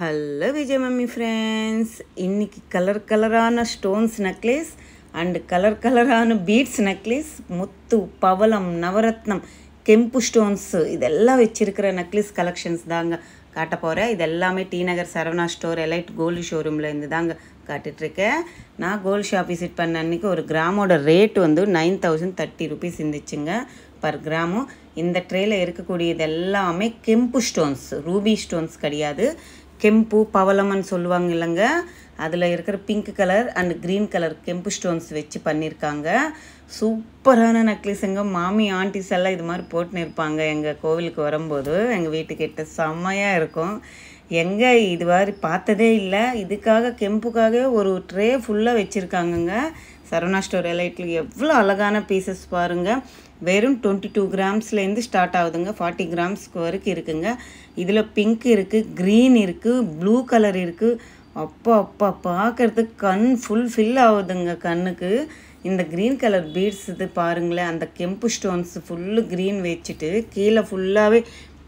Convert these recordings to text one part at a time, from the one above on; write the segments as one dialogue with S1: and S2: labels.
S1: Hello Vijay Mummy friends. இன்னைக்கு கலரான stones necklace and கலரான பீட்ஸ் நெக்லஸ், முத்து, பவளம், நவரத்னம், கெம்பு ஸ்டோன்ஸ் இதெல்லாம் வச்சிருக்கிற நெக்லஸ் கலெக்ஷன்ஸ் தாங்க காட்ட போகிறேன். இது எல்லாமே டி நகர் சரவணா ஸ்டோர் எலைட் கோல்டு ஷோரூமில் இருந்து தாங்க காட்டிகிட்ருக்கேன். நான் கோல்டு ஷாப் விசிட் பண்ண அன்றைக்கி ஒரு கிராமோட ரேட் வந்து 9030 rupees இருந்துச்சுங்க பர் கிராமும். இந்த ட்ரேயில் இருக்கக்கூடியது எல்லாமே கெம்பு ஸ்டோன்ஸ், ரூபி ஸ்டோன்ஸ் கிடையாது. கெம்பு பவளம்னு சொல்லுவாங்க இல்லைங்க, அதில் இருக்கிற pink colour and green colour கெம்பு ஸ்டோன்ஸ் வச்சு பண்ணியிருக்காங்க. சூப்பரான நெக்லஸுங்க. மாமி ஆண்டிஸ் எல்லாம் இது மாதிரி போட்டுன்னு இருப்பாங்க எங்கள் கோவிலுக்கு வரும்போது. எங்கள் வீட்டுக்கிட்ட செம்மையாக இருக்கும். எங்கே இது மாதிரி பார்த்ததே இல்லை. இதுக்காக கெம்புக்காக ஒரு ட்ரே ஃபுல்லாக வச்சுருக்காங்கங்க சரவணா ஸ்டோர் எலைட்டில். எவ்வளோ அழகான பீசஸ் பாருங்கள். வெறும் 22 grams ஸ்டார்ட் ஆகுதுங்க. 40 grams வரைக்கும் இருக்குங்க. இதில் பிங்க் இருக்குது, க்ரீன் இருக்குது, ப்ளூ கலர் இருக்குது. அப்பா பார்க்குறதுக்கு கண் ஃபில் ஆகுதுங்க கண்ணுக்கு. இந்த க்ரீன் கலர் பீட்ஸ் இது பாருங்களேன். அந்த கெம்பு ஸ்டோன்ஸ் ஃபுல்லு க்ரீன் வச்சுட்டு கீழே ஃபுல்லாகவே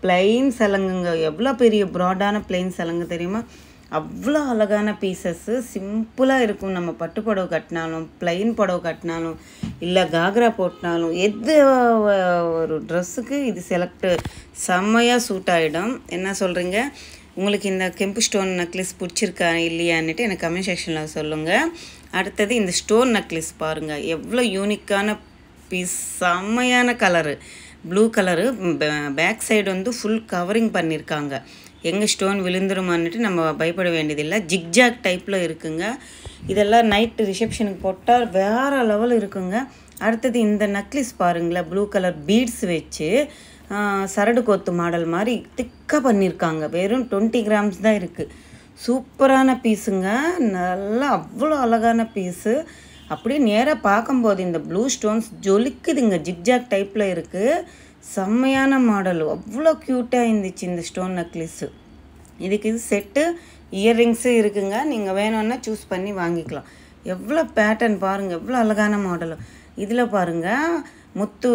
S1: பிளைன் சலங்குங்க. எவ்வளோ பெரிய ப்ராடான பிளைன் சலங்கு தெரியுமா? அவ்வளோ அழகான பீசஸ்ஸு. சிம்பிளாக இருக்கும். நம்ம பட்டு புடவை கட்டினாலும், பிளைன் புடவை கட்டினாலும், இல்லை காக்ரா போட்டினாலும், எது ஒரு ட்ரெஸ்ஸுக்கு இது செம்மையாக சூட் ஆகிடும். என்ன சொல்கிறீங்க? உங்களுக்கு இந்த கெம்பு ஸ்டோன் நெக்லஸ் பிடிச்சிருக்கா இல்லையான்னுட்டு எனக்கு கமெண்ட் செக்ஷனில் சொல்லுங்கள். அடுத்தது இந்த ஸ்டோன் நெக்லஸ் பாருங்கள். எவ்வளோ யூனிக்கான பீஸ், செம்மையான colour, blue colour. Back side வந்து ஃபுல் கவரிங் பண்ணியிருக்காங்க. எங்கே ஸ்டோன் விழுந்துருமான்னுட்டு நம்ம பயப்பட வேண்டியதில்லை. ஜிக்ஜாக் டைப்பில் இருக்குங்க. இதெல்லாம் நைட்டு ரிசப்ஷனுக்கு போட்டால் வேறு லெவல் இருக்குங்க. அடுத்தது இந்த நெக்லஸ் பாருங்களேன். ப்ளூ கலர் பீட்ஸ் வச்சு சரடு கோத்து மாடல் மாதிரி திக்காக பண்ணியிருக்காங்க. வெறும் 20 grams தான் இருக்குது. சூப்பரான பீஸுங்க. நல்லா அவ்வளோ அழகான பீஸு. அப்படியே நேராக பார்க்கும்போது இந்த ப்ளூ ஸ்டோன்ஸ் ஜொலிக்குதுங்க. ஜிக்ஜாக் டைப்பில் இருக்குது. செம்மையான மாடல். அவ்வளோ க்யூட்டாக இருந்துச்சு இந்த ஸ்டோன் நெக்லஸ்ஸு. இதுக்கு இது செட்டு இயர்ரிங்ஸு இருக்குங்க. நீங்கள் வேணும்னா சூஸ் பண்ணி வாங்கிக்கலாம். எவ்வளோ பேட்டர்ன் பாருங்கள், எவ்வளோ அழகான மாடல். இதில் பாருங்கள், முத்து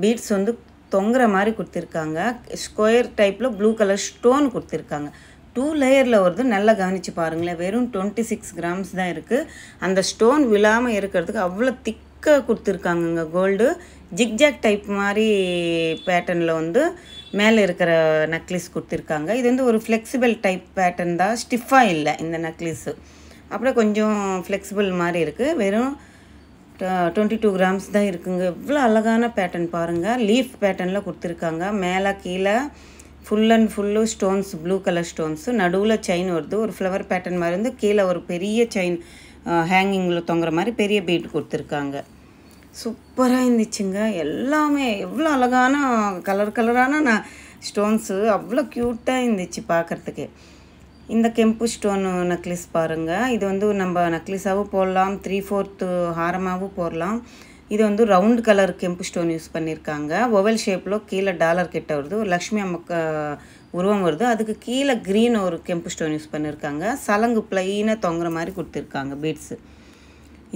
S1: பீட்ஸ் வந்து தொங்குற மாதிரி கொடுத்துருக்காங்க. ஸ்கொயர் டைப்பில் ப்ளூ கலர் ஸ்டோன் கொடுத்துருக்காங்க. 2 லேயரில் வருது. நல்லா கவனித்து பாருங்களேன். வெறும் 26 grams தான் இருக்குது. அந்த ஸ்டோன் விழாமல் இருக்கிறதுக்கு அவ்வளோ திக்காக கொடுத்துருக்காங்கங்க. கோல்டு ஜிக்ஜாக் டைப் மாதிரி பேட்டர்னில் வந்து மேலே இருக்கிற நெக்லஸ் கொடுத்துருக்காங்க. இது வந்து ஒரு ஃப்ளெக்சிபிள் டைப் பேட்டர்ன் தான், ஸ்டிஃபாக இல்லை இந்த நெக்லஸ்ஸு. அப்படியே கொஞ்சம் ஃப்ளெக்சிபிள் மாதிரி இருக்குது. வெறும் 22 grams தான் இருக்குங்க. எவ்வளோ அழகான பேட்டர்ன் பாருங்கள். லீஃப் பேட்டர்னில் கொடுத்துருக்காங்க. மேலே கீழே full and full stones, blue colour stones. நடுவில் செயின் வருது. ஒரு ஃப்ளவர் பேட்டர்ன் மாதிரி இருந்து கீழே ஒரு பெரிய செயின் ஹேங்கிங்கில் தொங்குற மாதிரி பெரிய பீட் கொடுத்துருக்காங்க. சூப்பராக இருந்துச்சுங்க. எல்லாமே எவ்வளோ அழகான கலரான ஸ்டோன்ஸு. அவ்வளோ க்யூட்டாக இருந்துச்சு பார்க்குறதுக்கு. இந்த கெம்பு ஸ்டோன் நெக்லஸ் பாருங்கள். இது வந்து நம்ம நெக்லஸாகவும் போடலாம், 3/4 ஹாரமாகவும் போடலாம். இது வந்து ரவுண்ட் கலர் கெம்பு ஸ்டோன் யூஸ் பண்ணியிருக்காங்க. ஒவல் ஷேப்பில் கீழே டாலர் கிட்ட வருது. ஒரு லக்ஷ்மி அம்மா உருவம் வருது. அதுக்கு கீழே க்ரீன் ஒரு கெம்பு ஸ்டோன் யூஸ் பண்ணியிருக்காங்க. சலங்கு பிளைனாக தொங்குற மாதிரி கொடுத்துருக்காங்க பீட்ஸு.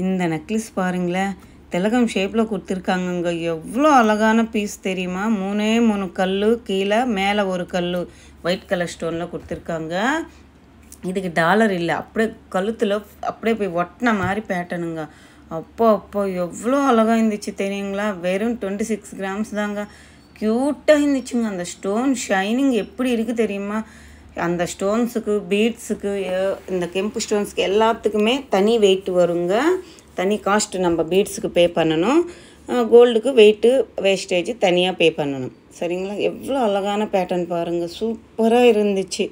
S1: இந்த நெக்லஸ் பாருங்களேன், திலகம் ஷேப்பில் கொடுத்துருக்காங்கங்க. எவ்வளோ அழகான பீஸ் தெரியுமா? 3 கல், கீழே மேலே ஒரு கல் ஒயிட் கலர் ஸ்டோனில் கொடுத்துருக்காங்க. இதுக்கு டாலர் இல்லை, அப்படியே கழுத்தில் அப்படியே போய் ஒட்டின மாதிரி பேட்டர்னுங்க. அப்போ எவ்வளோ அழகாக இருந்துச்சு தெரியுங்களா? வெறும் 26 grams தாங்க. க்யூட்டாக இருந்துச்சுங்க. அந்த ஸ்டோன் ஷைனிங் எப்படி இருக்குது தெரியுமா? அந்த ஸ்டோன்ஸுக்கு, பீட்ஸுக்கு, இந்த கெம்பு ஸ்டோன்ஸுக்கு எல்லாத்துக்குமே தனி வெயிட் வருங்க. தனி காஸ்ட்டு நம்ம பீட்ஸுக்கு பே பண்ணணும். கோல்டுக்கு வெயிட்டு வேஸ்டேஜ் தனியாக பே பண்ணணும். சரிங்களா? எவ்வளோ அழகான பேட்டர்ன் பாருங்கள். சூப்பராக இருந்துச்சு.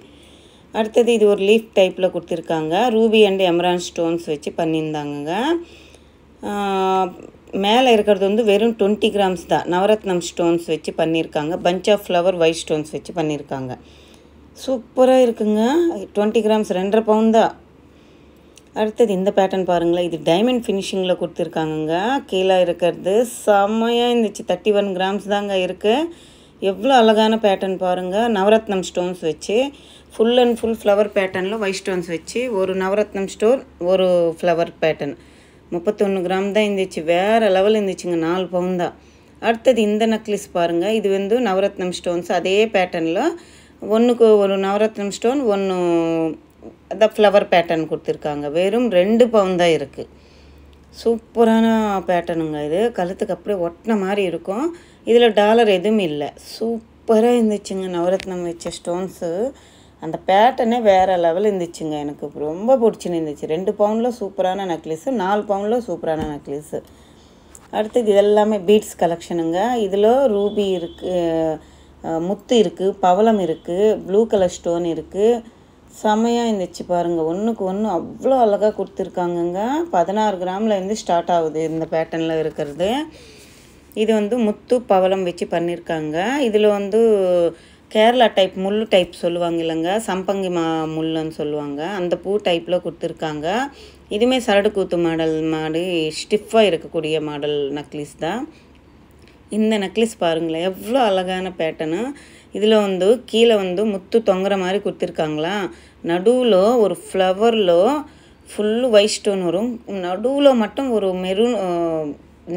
S1: அடுத்தது இது ஒரு லீஃப் டைப்பில் கொடுத்துருக்காங்க. ரூபி அண்ட் எமரான் ஸ்டோன்ஸ் வச்சு பண்ணியிருந்தாங்க. மேலே இருக்கிறது வந்து வெறும் 20 grams தான். நவரத்னம் ஸ்டோன்ஸ் வச்சு பண்ணியிருக்காங்க. Bunch of flower white stones வச்சு பண்ணியிருக்காங்க. சூப்பராக இருக்குங்க. 20 grams 2.5 pound தான். அடுத்தது இந்த பேட்டர்ன் பாருங்களேன். இது டைமண்ட் ஃபினிஷிங்கில் கொடுத்துருக்காங்கங்க. கீழே இருக்கிறது செம்மையாக இருந்துச்சு. 31 grams தாங்க இருக்குது. எவ்வளோ அழகான பேட்டர்ன் பாருங்கள். நவரத்னம் ஸ்டோன்ஸ் வச்சு ஃபுல் அண்ட் ஃபுல் ஃப்ளவர் பேட்டர்னில் ஒயிட் ஸ்டோன்ஸ் வச்சு ஒரு நவரத்னம் ஸ்டோன், ஒரு ஃப்ளவர் பேட்டர்ன். 31 gram தான் இருந்துச்சு. வேறு லெவல் இருந்துச்சுங்க. 4 pound தான். அடுத்தது இந்த நெக்லஸ் பாருங்கள். இது வந்து நவரத்னம் ஸ்டோன்ஸ் அதே பேட்டர்னில் ஒன்றுக்கு ஒரு நவரத்னம் ஸ்டோன், ஒன்று அதான் ஃப்ளவர் பேட்டர்ன் கொடுத்துருக்காங்க. வெறும் 2 பவுன் தான் இருக்குது. சூப்பரான பேட்டர்னுங்க இது. கழுத்துக்கு அப்படியே ஒட்டின மாதிரி இருக்கும். இதில் டாலர் எதுவும் இல்லை. சூப்பராக இருந்துச்சுங்க நவரத்னம் வச்ச ஸ்டோன்ஸு. அந்த பேட்டர்னே வேறு லெவல் இருந்துச்சுங்க. எனக்கு ரொம்ப பிடிச்சின்னு இருந்துச்சு. 2 பவுனில் சூப்பரான நெக்லஸு, 4 பவுனில் சூப்பரான நெக்லஸு. அடுத்தது இதெல்லாமே பீட்ஸ் கலெக்ஷனுங்க. இதில் ரூபி இருக்குது, முத்து இருக்குது, பவளம் இருக்குது, ப்ளூ கலர் ஸ்டோன் இருக்குது. செமையாக இருந்துச்சு பாருங்கள். ஒன்றுக்கு ஒன்று அவ்வளோ அழகாக கொடுத்துருக்காங்கங்க. 16 கிராமில் இருந்து ஸ்டார்ட் ஆகுது இந்த பேட்டர்னில் இருக்கிறது. இது முத்து பவளம் வச்சு பண்ணியிருக்காங்க. இதில் கேரளா டைப் முள் டைப் சொல்லுவாங்க இல்லைங்க, சம்பங்கி முள்ளுன்னு சொல்லுவாங்க, அந்த பூ டைப்பில் கொடுத்துருக்காங்க. இதுவுமே சரடு கூத்து மாடல் மாதிரி ஸ்டிஃபாக இருக்கக்கூடிய மாடல் நெக்லஸ் தான். இந்த நெக்லஸ் பாருங்களேன், எவ்வளோ அழகான பேட்டர்னு. இதில் கீழே முத்து தொங்குற மாதிரி கொடுத்துருக்காங்களா. நடுவில் ஒரு ஃப்ளவரில் ஃபுல்லு ஒயிட் ஸ்டோன் வரும். நடுவில் மட்டும் ஒரு மெரூன்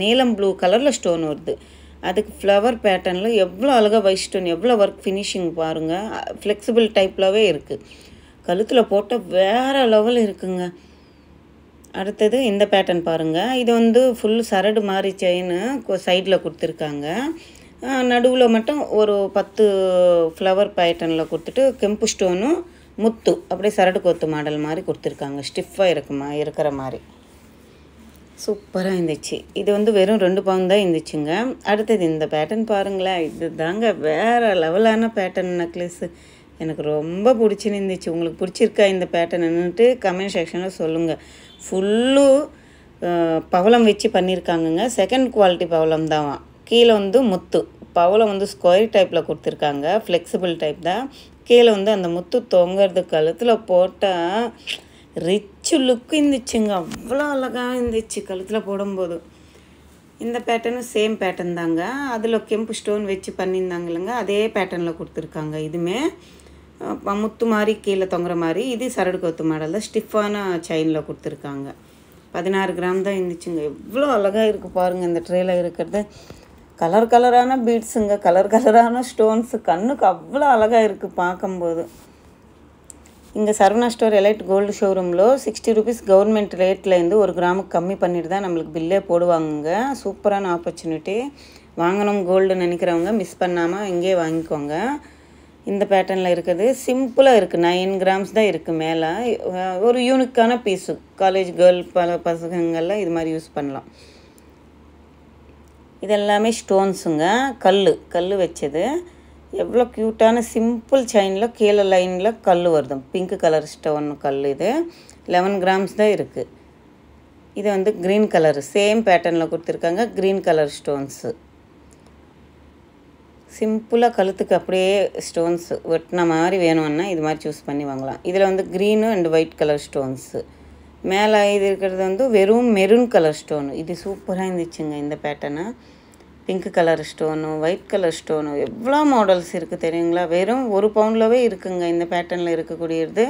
S1: நீலம் ப்ளூ கலரில் ஸ்டோன் வருது. அதுக்கு ஃப்ளவர் பேட்டர்னில் எவ்வளோ அழகாக ஒயிட் ஸ்டோன், எவ்வளோ ஒர்க் ஃபினிஷிங் பாருங்கள். ஃப்ளெக்சிபிள் டைப்லவே இருக்குது. கழுத்தில் போட்டால் வேறு லெவல் இருக்குங்க. அடுத்தது இந்த பேட்டர்ன் பாருங்கள். இது ஃபுல் சரடு மாதிரி செயின் சைடில் கொடுத்துருக்காங்க. நடுவில் மட்டும் ஒரு 10 ஃப்ளவர் பேட்டர்னில் கொடுத்துட்டு கெம்பு ஸ்டோனும் முத்து அப்படியே சரடு கொத்து மாடல் மாதிரி கொடுத்துருக்காங்க. ஸ்டிஃபாக இருக்கிற மாதிரி சூப்பராக இருந்துச்சு. இது வெறும் 2 பவுன் தான் இருந்துச்சுங்க. அடுத்தது இந்த பேட்டர்ன் பாருங்களேன். இது தாங்க வேறு லெவலான பேட்டர்ன் நெக்லஸ்ஸு. எனக்கு ரொம்ப பிடிச்சின்னு இருந்துச்சு. உங்களுக்கு பிடிச்சிருக்கா இந்த பேட்டர்னுன்ட்டு கமெண்ட் செக்ஷனில் சொல்லுங்கள். ஃபுல்லு பவளம் வச்சு பண்ணியிருக்காங்கங்க. செகண்ட் குவாலிட்டி பவளம் தான். கீழே முத்து பவளம் ஸ்கொயர் டைப்பில் கொடுத்துருக்காங்க. ஃப்ளெக்சிபிள் டைப் தான். கீழே அந்த முத்து தொங்குறது கழுத்தில் போட்டால் ரிச்சு லுக்கு இருந்துச்சுங்க. அவ்வளோ அழகாக இருந்துச்சு கழுத்தில் போடும்போது. இந்த பேட்டர்னும் சேம் பேட்டர்ன் தாங்க. அதில் கெம்பு ஸ்டோன் வச்சு பண்ணியிருந்தாங்க இல்லைங்க, அதே பேட்டர்னில் கொடுத்துருக்காங்க. இதுவுமே முத்து மாதிரி கீழே தொங்குற மாதிரி. இது சரடு கொத்து மாடலில் ஸ்டிஃபான செயினில் கொடுத்துருக்காங்க. 16 கிராம் தான் இருந்துச்சுங்க. எவ்வளோ அழகாக இருக்குது பாருங்கள். இந்த ட்ரேயில் இருக்கிறது கலர் கலரான பீட்ஸுங்க, கலர் கலரான ஸ்டோன்ஸு. கண்ணுக்கு அவ்வளோ அழகாக இருக்குது பார்க்கும்போது. இங்கே சரவணா ஸ்டோர் எலைட் கோல்டு ஷோரூமில் 60 ருபீஸ் கவர்மெண்ட் ரேட்லேருந்து 1 கிராமுக்கு கம்மி பண்ணிட்டு தான் நம்மளுக்கு பில்லே போடுவாங்க. சூப்பரான ஆப்பர்ச்சுனிட்டி. வாங்கணும் கோல்டு நினைக்கிறவங்க மிஸ் பண்ணாமல் இங்கே வாங்கிக்கோங்க. இந்த பேட்டர்னில் இருக்கிறது சிம்பிளாக இருக்குது. 9 கிராம்ஸ் தான் இருக்குது. மேலே ஒரு யூனிக்கான பீஸு. காலேஜ் கேர்ள் பசங்கள்லாம் இது மாதிரி யூஸ் பண்ணலாம். இதெல்லாமே ஸ்டோன்ஸுங்க. கல் வச்சது. எவ்வளோ க்யூட்டான சிம்பிள் செயினில் கீழே லைனில் கல் வருது. பிங்க் கலர் ஸ்டோன் கல். இது 11 கிராம்ஸ் தான் இருக்குது. இது க்ரீன் கலர் சேம் பேட்டர்னில் கொடுத்துருக்காங்க. க்ரீன் கலர் ஸ்டோன்ஸு சிம்பிளாக கழுத்துக்கு அப்படியே ஸ்டோன்ஸ் வெட்டின மாதிரி வேணும்னா இது மாதிரி சூஸ் பண்ணி வாங்கலாம். இதில் green and white colour stones. மேலே இது இருக்கிறது வெறும் மெரூன் கலர் ஸ்டோனு. இது சூப்பராக இருந்துச்சுங்க இந்த pattern. Pink colour stone, white colour stone, எவ்வளோ மாடல்ஸ் இருக்குது தெரியுங்களா. வெறும் 1 பவுண்ட்லவே இருக்குங்க இந்த பேட்டர்னில் இருக்கக்கூடியது.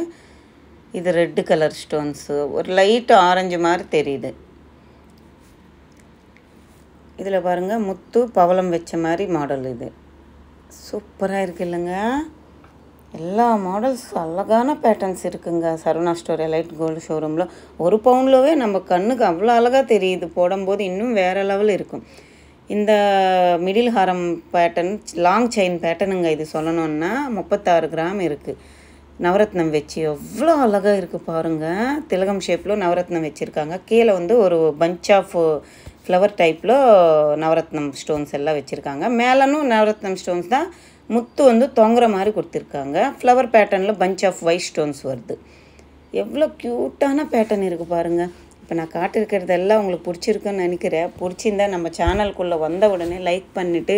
S1: இது ரெட்டு கலர் ஸ்டோன்ஸு, ஒரு லைட் ஆரஞ்சு மாதிரி தெரியுது. இதில் பாருங்கள் முத்து பவளம் வச்ச மாதிரி மாடல். இது சூப்பராக இருக்குது இல்லைங்க. எல்லா மாடல்ஸ் அழகான பேட்டர்ன்ஸ் இருக்குங்க சரவணா ஸ்டோர் எலைட் கோல்டு ஷோரூமில். 1 பவுண்ட்லவே நம்ம கண்ணுக்கு அவ்வளோ அழகாக தெரியுது. போடும்போது இன்னும் வேறு லெவல் இருக்கும். இந்த மிடில் ஹாரம் பேட்டர்ன் லாங் செயின் பேட்டர்னுங்க. இது சொல்லணுன்னா 36 கிராம் இருக்குது. நவரத்னம் வச்சு எவ்வளோ அழகாக இருக்குது பாருங்கள். திலகம் ஷேப்பில் நவரத்னம் வச்சுருக்காங்க. கீழே ஒரு பஞ்ச் ஆஃப் ஃப்ளவர் டைப்பில் நவரத்னம் ஸ்டோன்ஸ் எல்லாம் வச்சுருக்காங்க. மேலனும் நவரத்னம் ஸ்டோன்ஸ் தான். முத்து தொங்குற மாதிரி கொடுத்துருக்காங்க. ஃப்ளவர் பேட்டர்னில் பஞ்ச் ஆஃப் ஒயிட் ஸ்டோன்ஸ் வருது. எவ்வளோ க்யூட்டான பேட்டர்ன் இருக்குது பாருங்கள். இப்போ நான் காட்டிருக்கிறதெல்லாம் உங்களுக்கு பிடிச்சிருக்குன்னு நினைக்கிறேன். பிடிச்சிருந்தா நம்ம சேனலுக்குள்ளே வந்த உடனே லைக் பண்ணிவிட்டு,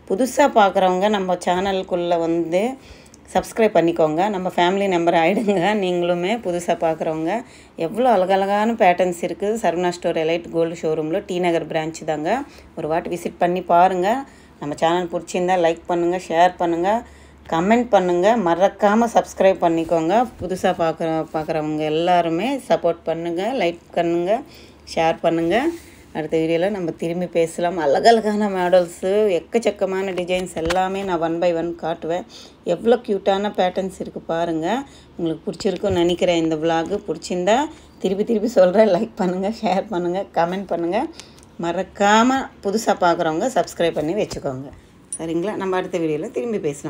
S1: புதுசாக பார்க்குறவங்க நம்ம சேனலுக்குள்ளே சப்ஸ்கிரைப் பண்ணிக்கோங்க. நம்ம ஃபேமிலி மெம்பர் ஆகிடுங்க நீங்களுமே. புதுசாக பார்க்குறவங்க எவ்வளோ அழகழகான பேட்டர்ன்ஸ் இருக்குது சரவணா ஸ்டோர் எலைட் கோல்டு ஷோரூமில். டி நகர் பிரான்ச்சு தாங்க. ஒரு வாட்டி விசிட் பண்ணி பாருங்கள். நம்ம சேனல் பிடிச்சிருந்தால் லைக் பண்ணுங்கள், ஷேர் பண்ணுங்கள், கமெண்ட் பண்ணுங்கள். மறக்காமல் சப்ஸ்கிரைப் பண்ணிக்கோங்க. புதுசாக பார்க்குறவங்க எல்லாருமே சப்போர்ட் பண்ணுங்கள், லைக் பண்ணுங்கள், ஷேர் பண்ணுங்கள். அடுத்த வீடியோவில் நம்ம திரும்பி பேசலாம். அழகழகான மாடல்ஸு, எக்கச்சக்கமான டிசைன்ஸ் எல்லாமே நான் 1 by 1 காட்டுவேன். எவ்வளோ க்யூட்டான பேட்டர்ன்ஸ் இருக்குது பாருங்கள். உங்களுக்கு பிடிச்சிருக்குன்னு நினைக்கிறேன். இந்த விலாகு பிடிச்சிருந்தா திருப்பி சொல்கிறேன், லைக் பண்ணுங்கள், ஷேர் பண்ணுங்கள், கமெண்ட் பண்ணுங்கள். மறக்காமல் புதுசாக பார்க்குறவங்க சப்ஸ்கிரைப் பண்ணி வச்சுக்கோங்க. சரிங்களா? நம்ம அடுத்த வீடியோவில் திரும்பி பேசலாம்.